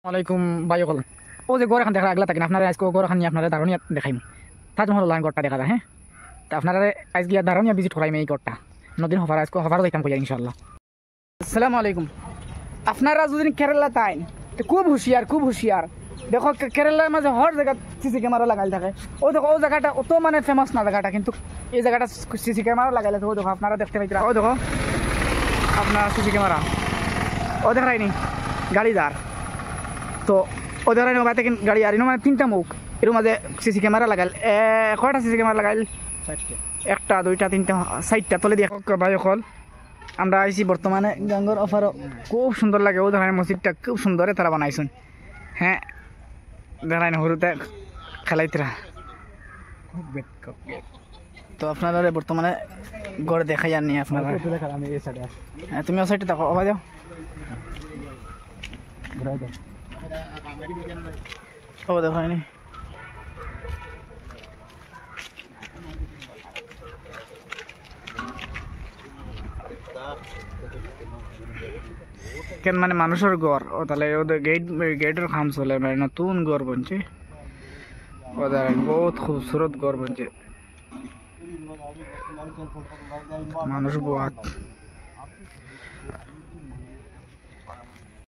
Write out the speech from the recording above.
ওয়ালাইকুম ভাই সকল। ও যে গড় এখন দেখা আগলা থাকেন আপনারা আজকে গড় এখন আপনারা দারুণিয়া দেখাইম। তাজমহল লাইন গড়টা দেখা যায়। হ্যাঁ, তা আপনারা আজ গিয়া দারুণিয়া ভিজিট করাইম এই গড়টা। নদীর হফার আজকে হফারও দেখতাম কইয়া ইনশাল্লাহ। আসসালামু আলাইকুম। আপনারা যদি কেরালা তাইন তো খুব হুঁশিয়ার। দেখো কেরালার মাঝে হর জায়গা সিসি ক্যামেরা লাগাই থাকে। ও দেখো ও জায়গাটা অত মানে ফেমাস না জায়গাটা, কিন্তু এই জায়গাটা সিসি ক্যামেরা লাগাইলে তো ও দেখো আপনারা দেখতে পাইতে। ও দেখো আপনার সিসি ক্যামেরা ও দেখায়নি গাড়ি দাঁড় তো ওদের গাড়ি গাড়ি আর মানে তিনটা মুখ এর মাঝে সিসি ক্যামেরা লাগাল। কয়টা সিসি ক্যামেরা লাগাইল? একটা দুইটা তিনটা চারটা তলে দিয়ে ভাই সকল আমরা আইসি বর্তমানে গাঙ্গর অফারও খুব সুন্দর লাগে। ও ধরনের মসজিদটা খুব সুন্দর তারা বানাইছেন। হ্যাঁ দেখায় না হরুতে খেলাইতরা তো আপনারা বর্তমানে গড় দেখাই আনি আপনারা। হ্যাঁ তুমি ও সাইডে দেখো অবা যাও ও দেখায়নি। কেন মানে মানুষের গড় ও তাহলে ওদের গেটের খাম চলে মানে নতুন গড় বনছে ওদের বহুত খুবসুরত গড় বনছে। মানুষ বহুত